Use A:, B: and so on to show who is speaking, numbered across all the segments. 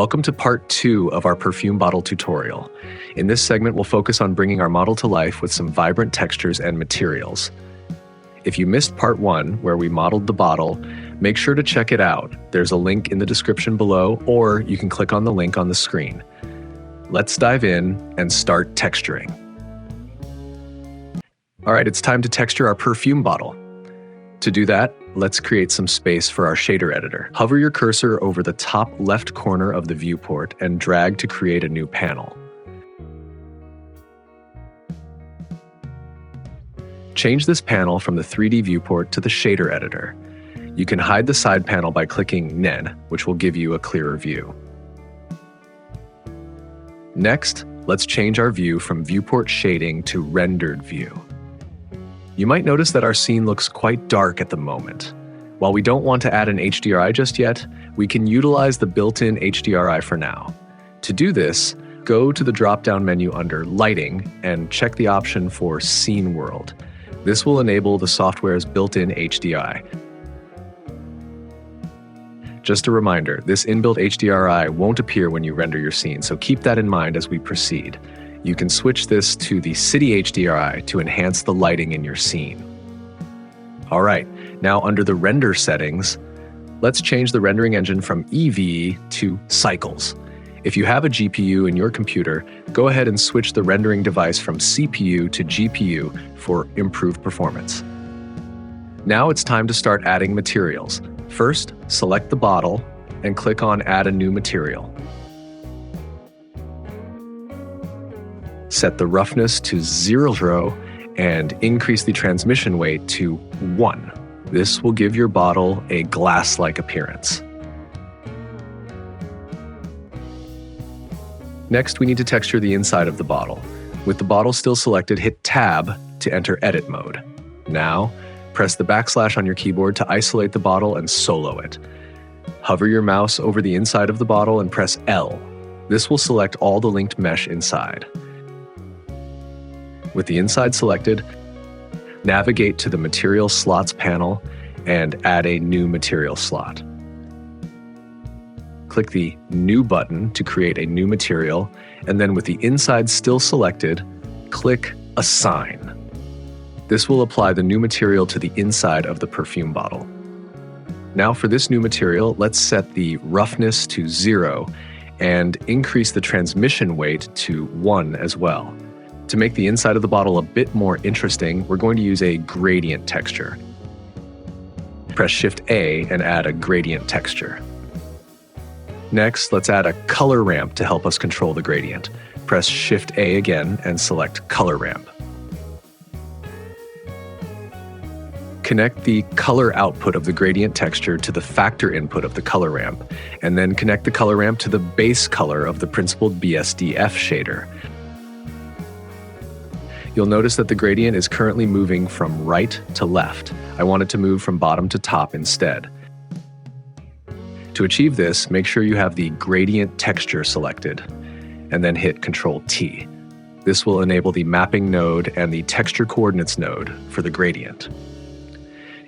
A: Welcome to part 2 of our perfume bottle tutorial. In this segment, we'll focus on bringing our model to life with some vibrant textures and materials. If you missed part 1, where we modeled the bottle, make sure to check it out. There's a link in the description below, or you can click on the link on the screen. Let's dive in and start texturing. All right, it's time to texture our perfume bottle. To do that, let's create some space for our shader editor. Hover your cursor over the top left corner of the viewport and drag to create a new panel. Change this panel from the 3D viewport to the shader editor. You can hide the side panel by clicking None, which will give you a clearer view. Next, let's change our view from viewport shading to rendered view. You might notice that our scene looks quite dark at the moment. While we don't want to add an HDRI just yet, we can utilize the built-in HDRI for now. To do this, go to the drop-down menu under Lighting and check the option for Scene World. This will enable the software's built-in HDRI. Just a reminder, this inbuilt HDRI won't appear when you render your scene, so keep that in mind as we proceed. You can switch this to the City HDRI to enhance the lighting in your scene. All right, now under the render settings, let's change the rendering engine from EV to Cycles. If you have a GPU in your computer, go ahead and switch the rendering device from CPU to GPU for improved performance. Now it's time to start adding materials. First, select the bottle and click on Add a New Material. Set the roughness to 0 and increase the transmission weight to 1. This will give your bottle a glass-like appearance. Next, we need to texture the inside of the bottle. With the bottle still selected, hit Tab to enter edit mode. Now, press the backslash on your keyboard to isolate the bottle and solo it. Hover your mouse over the inside of the bottle and press L. This will select all the linked mesh inside. With the inside selected, navigate to the Material Slots panel and add a new material slot. Click the New button to create a new material, and then with the inside still selected, click Assign. This will apply the new material to the inside of the perfume bottle. Now for this new material, let's set the roughness to 0 and increase the transmission weight to 1 as well. To make the inside of the bottle a bit more interesting, we're going to use a gradient texture. Press Shift-A and add a gradient texture. Next, let's add a color ramp to help us control the gradient. Press Shift-A again and select Color Ramp. Connect the color output of the gradient texture to the factor input of the color ramp, and then connect the color ramp to the base color of the principled BSDF shader. You'll notice that the gradient is currently moving from right to left. I want it to move from bottom to top instead. To achieve this, make sure you have the gradient texture selected, and then hit Ctrl-T. This will enable the mapping node and the texture coordinates node for the gradient.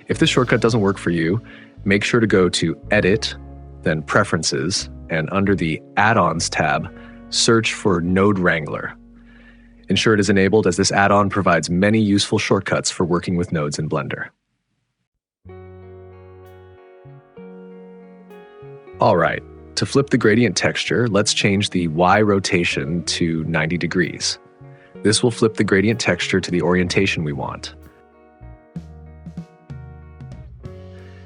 A: If this shortcut doesn't work for you, make sure to go to Edit, then Preferences, and under the Add-ons tab, search for Node Wrangler. Ensure it is enabled, as this add-on provides many useful shortcuts for working with nodes in Blender. All right, to flip the gradient texture, let's change the Y rotation to 90 degrees. This will flip the gradient texture to the orientation we want.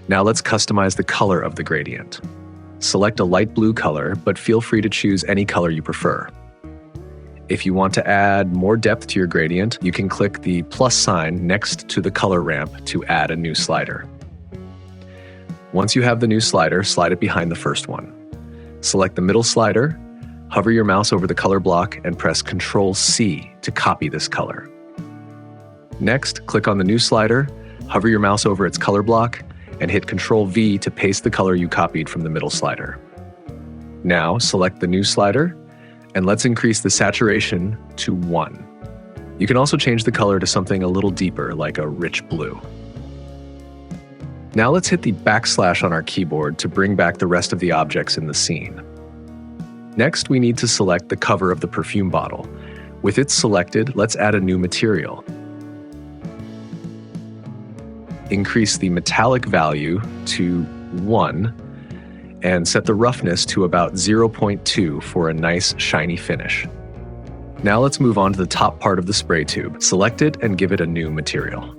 A: Now let's customize the color of the gradient. Select a light blue color, but feel free to choose any color you prefer. If you want to add more depth to your gradient, you can click the plus sign next to the color ramp to add a new slider. Once you have the new slider, slide it behind the first one. Select the middle slider, hover your mouse over the color block, and press Ctrl-C to copy this color. Next, click on the new slider, hover your mouse over its color block, and hit Ctrl-V to paste the color you copied from the middle slider. Now, select the new slider, and let's increase the saturation to 1. You can also change the color to something a little deeper, like a rich blue. Now let's hit the backslash on our keyboard to bring back the rest of the objects in the scene. Next, we need to select the cover of the perfume bottle. With it selected, let's add a new material. Increase the metallic value to 1 and set the roughness to about 0.2 for a nice shiny finish. Now let's move on to the top part of the spray tube. Select it and give it a new material.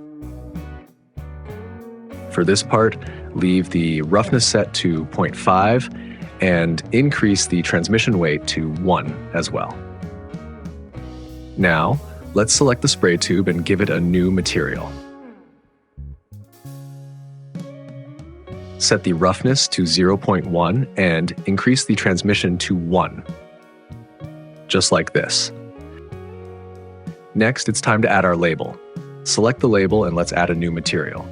A: For this part, leave the roughness set to 0.5 and increase the transmission weight to 1 as well. Now, let's select the spray tube and give it a new material. Set the roughness to 0.1 and increase the transmission to 1. Just like this. Next, it's time to add our label. Select the label and let's add a new material.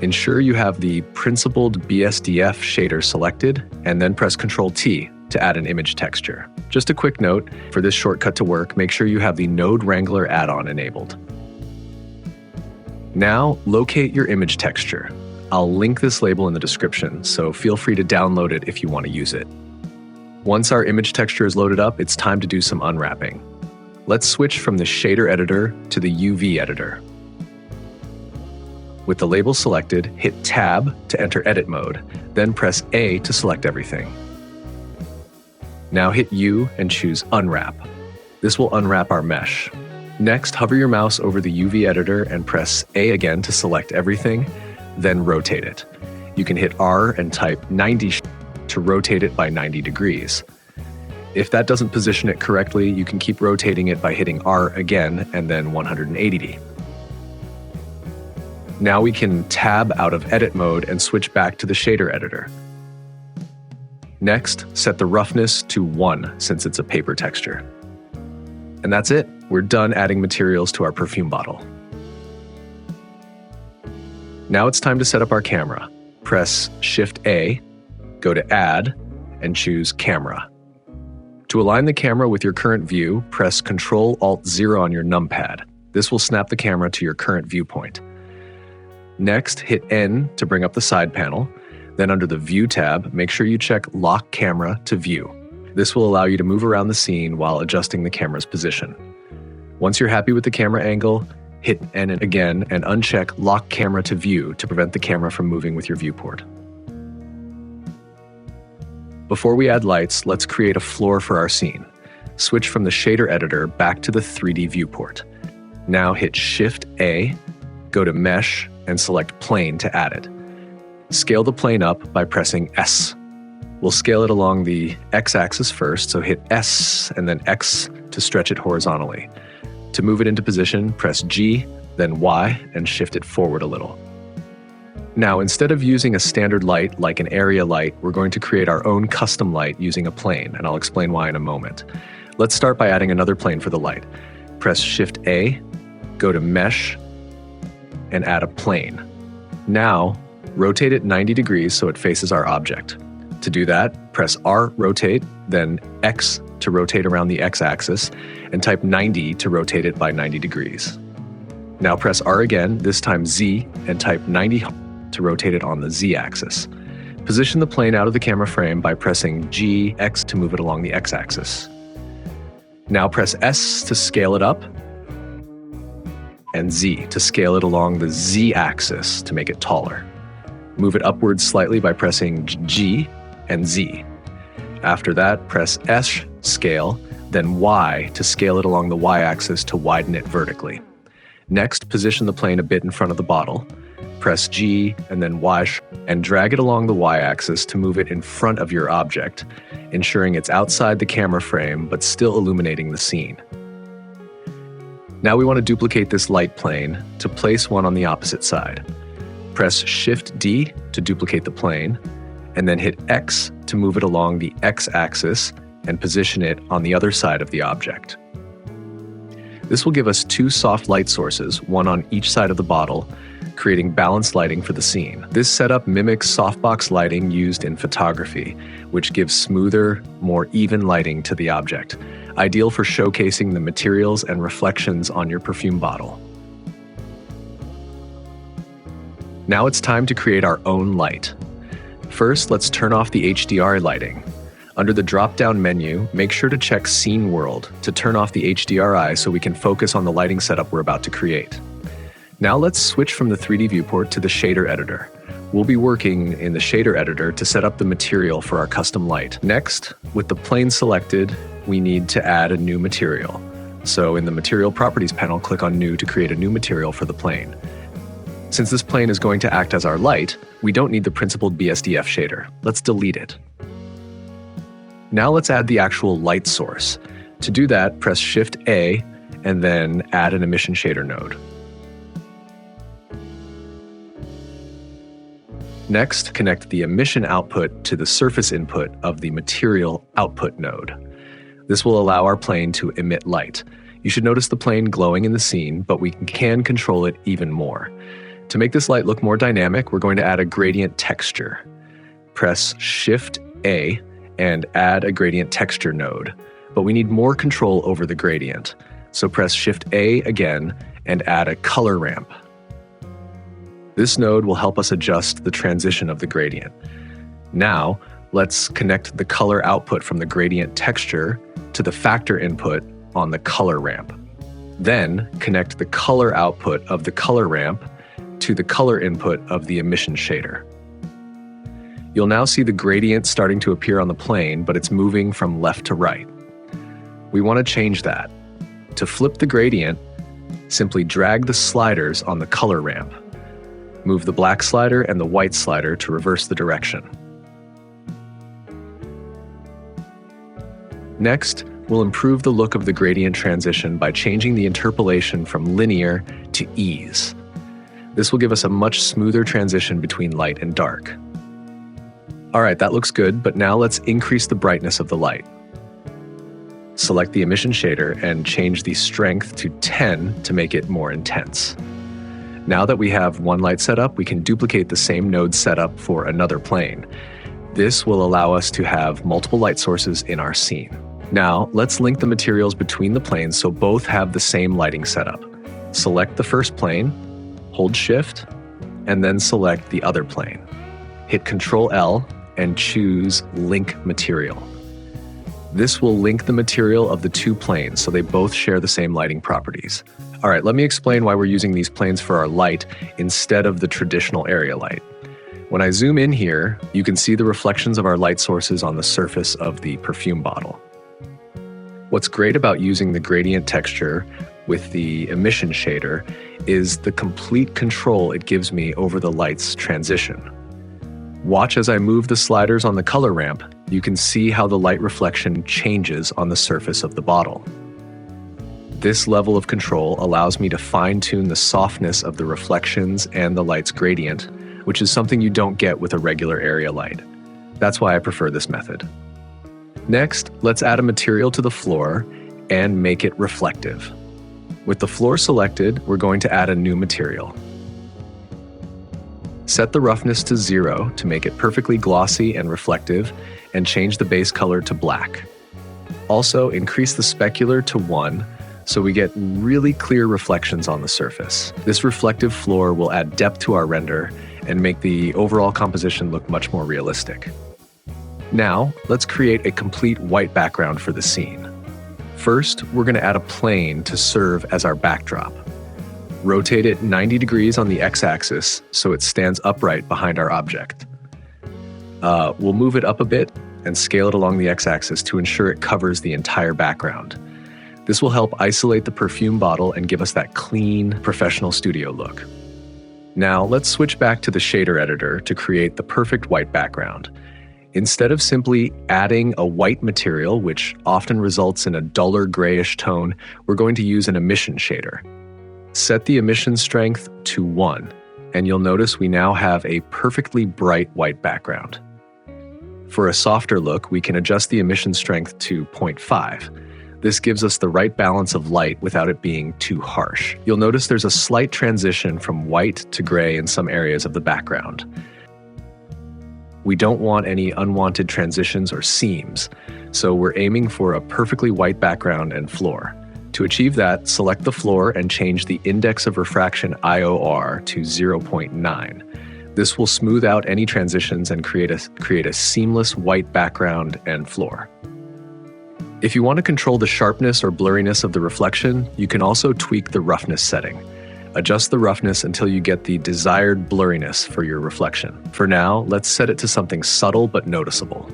A: Ensure you have the principled BSDF shader selected, and then press Ctrl-T to add an image texture. Just a quick note, for this shortcut to work, make sure you have the Node Wrangler add-on enabled. Now, locate your image texture. I'll link this label in the description, so feel free to download it if you want to use it. Once our image texture is loaded up, it's time to do some unwrapping. Let's switch from the shader editor to the UV editor. With the label selected, hit Tab to enter edit mode, then press A to select everything. Now hit U and choose Unwrap. This will unwrap our mesh. Next, hover your mouse over the UV editor and press A again to select everything, then rotate it. You can hit R and type 90 to rotate it by 90 degrees. If that doesn't position it correctly, you can keep rotating it by hitting R again and then 180. Now we can tab out of edit mode and switch back to the shader editor. Next, set the roughness to 1 since it's a paper texture. And that's it. We're done adding materials to our perfume bottle. Now it's time to set up our camera. Press Shift-A, go to Add, and choose Camera. To align the camera with your current view, press Ctrl-Alt-0 on your numpad. This will snap the camera to your current viewpoint. Next, hit N to bring up the side panel. Then under the View tab, make sure you check Lock Camera to View. This will allow you to move around the scene while adjusting the camera's position. Once you're happy with the camera angle, hit N again and uncheck Lock Camera to View to prevent the camera from moving with your viewport. Before we add lights, let's create a floor for our scene. Switch from the shader editor back to the 3D viewport. Now hit Shift-A, go to Mesh, and select Plane to add it. Scale the plane up by pressing S. We'll scale it along the X-axis first, so hit S and then X to stretch it horizontally. To move it into position, press G, then Y, and shift it forward a little. Now, instead of using a standard light like an area light, we're going to create our own custom light using a plane, and I'll explain why in a moment. Let's start by adding another plane for the light. Press Shift-A, go to Mesh, and add a plane. Now, rotate it 90 degrees so it faces our object. To do that, press R, rotate, then X to rotate around the X-axis, and type 90 to rotate it by 90 degrees. Now press R again, this time Z, and type 90 to rotate it on the Z-axis. Position the plane out of the camera frame by pressing G, X to move it along the X-axis. Now press S to scale it up, and Z to scale it along the Z-axis to make it taller. Move it upwards slightly by pressing G and Z. After that, press S, scale, then Y to scale it along the Y-axis to widen it vertically. Next, position the plane a bit in front of the bottle. Press G and then Y and drag it along the Y-axis to move it in front of your object, ensuring it's outside the camera frame but still illuminating the scene. Now we want to duplicate this light plane to place one on the opposite side. Press Shift-D to duplicate the plane, and then hit X to move it along the X-axis and position it on the other side of the object. This will give us two soft light sources, one on each side of the bottle, creating balanced lighting for the scene. This setup mimics softbox lighting used in photography, which gives smoother, more even lighting to the object, ideal for showcasing the materials and reflections on your perfume bottle. Now it's time to create our own light. First, let's turn off the HDRI lighting. Under the drop-down menu, make sure to check Scene World to turn off the HDRI so we can focus on the lighting setup we're about to create. Now let's switch from the 3D viewport to the shader editor. We'll be working in the shader editor to set up the material for our custom light. Next, with the plane selected, we need to add a new material. So in the Material Properties panel, click on New to create a new material for the plane. Since this plane is going to act as our light, we don't need the principled BSDF shader. Let's delete it. Now let's add the actual light source. To do that, press Shift-A and then add an emission shader node. Next, connect the emission output to the surface input of the material output node. This will allow our plane to emit light. You should notice the plane glowing in the scene, but we can control it even more. To make this light look more dynamic, we're going to add a gradient texture. Press Shift-A and add a gradient texture node, but we need more control over the gradient. So press Shift-A again and add a color ramp. This node will help us adjust the transition of the gradient. Now, let's connect the color output from the gradient texture to the factor input on the color ramp. Then, connect the color output of the color ramp to the color input of the emission shader. You'll now see the gradient starting to appear on the plane, but it's moving from left to right. We want to change that. To flip the gradient, simply drag the sliders on the color ramp. Move the black slider and the white slider to reverse the direction. Next, we'll improve the look of the gradient transition by changing the interpolation from linear to ease. This will give us a much smoother transition between light and dark. All right, that looks good, but now let's increase the brightness of the light. Select the emission shader and change the strength to 10 to make it more intense. Now that we have one light setup, we can duplicate the same node setup for another plane. This will allow us to have multiple light sources in our scene. Now, let's link the materials between the planes so both have the same lighting setup. Select the first plane, hold Shift, and then select the other plane. Hit Ctrl-L and choose Link Material. This will link the material of the two planes so they both share the same lighting properties. All right, let me explain why we're using these planes for our light instead of the traditional area light. When I zoom in here, you can see the reflections of our light sources on the surface of the perfume bottle. What's great about using the gradient texture with the emission shader is the complete control it gives me over the light's transition. Watch as I move the sliders on the color ramp, you can see how the light reflection changes on the surface of the bottle. This level of control allows me to fine-tune the softness of the reflections and the light's gradient, which is something you don't get with a regular area light. That's why I prefer this method. Next, let's add a material to the floor and make it reflective. With the floor selected, we're going to add a new material. Set the roughness to 0 to make it perfectly glossy and reflective, and change the base color to black. Also, increase the specular to 1 so we get really clear reflections on the surface. This reflective floor will add depth to our render and make the overall composition look much more realistic. Now, let's create a complete white background for the scene. First, we're going to add a plane to serve as our backdrop. Rotate it 90 degrees on the x-axis so it stands upright behind our object. We'll move it up a bit and scale it along the x-axis to ensure it covers the entire background. This will help isolate the perfume bottle and give us that clean, professional studio look. Now, let's switch back to the shader editor to create the perfect white background. Instead of simply adding a white material, which often results in a duller grayish tone, we're going to use an emission shader. Set the emission strength to 1, and you'll notice we now have a perfectly bright white background. For a softer look, we can adjust the emission strength to 0.5. This gives us the right balance of light without it being too harsh. You'll notice there's a slight transition from white to gray in some areas of the background. We don't want any unwanted transitions or seams, so we're aiming for a perfectly white background and floor. To achieve that, select the floor and change the index of refraction IOR to 0.9. This will smooth out any transitions and create a seamless white background and floor. If you want to control the sharpness or blurriness of the reflection, you can also tweak the roughness setting. Adjust the roughness until you get the desired blurriness for your reflection. For now, let's set it to something subtle but noticeable.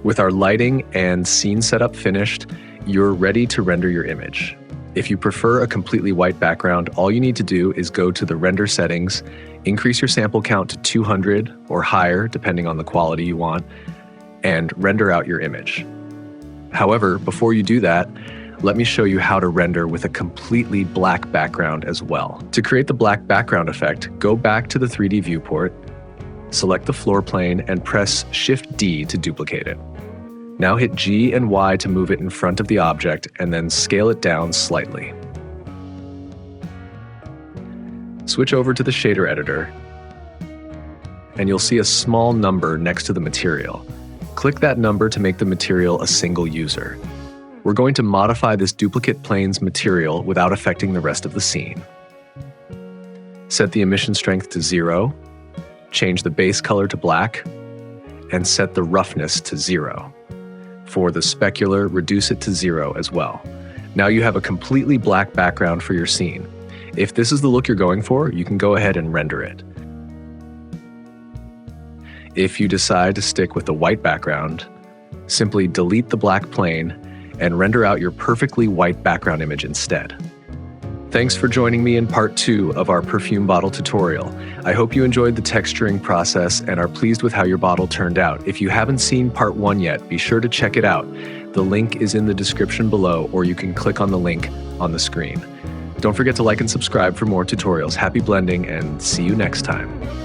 A: With our lighting and scene setup finished, you're ready to render your image. If you prefer a completely white background, all you need to do is go to the render settings, increase your sample count to 200 or higher, depending on the quality you want, and render out your image. However, before you do that, let me show you how to render with a completely black background as well. To create the black background effect, go back to the 3D viewport, select the floor plane, and press Shift-D to duplicate it. Now hit G and Y to move it in front of the object and then scale it down slightly. Switch over to the shader editor and you'll see a small number next to the material. Click that number to make the material a single user. We're going to modify this duplicate plane's material without affecting the rest of the scene. Set the emission strength to 0, change the base color to black, and set the roughness to 0. For the specular, reduce it to 0 as well. Now you have a completely black background for your scene. If this is the look you're going for, you can go ahead and render it. If you decide to stick with the white background, simply delete the black plane and render out your perfectly white background image instead. Thanks for joining me in part 2 of our perfume bottle tutorial. I hope you enjoyed the texturing process and are pleased with how your bottle turned out. If you haven't seen part 1 yet, be sure to check it out. The link is in the description below, or you can click on the link on the screen. Don't forget to like and subscribe for more tutorials. Happy blending and see you next time.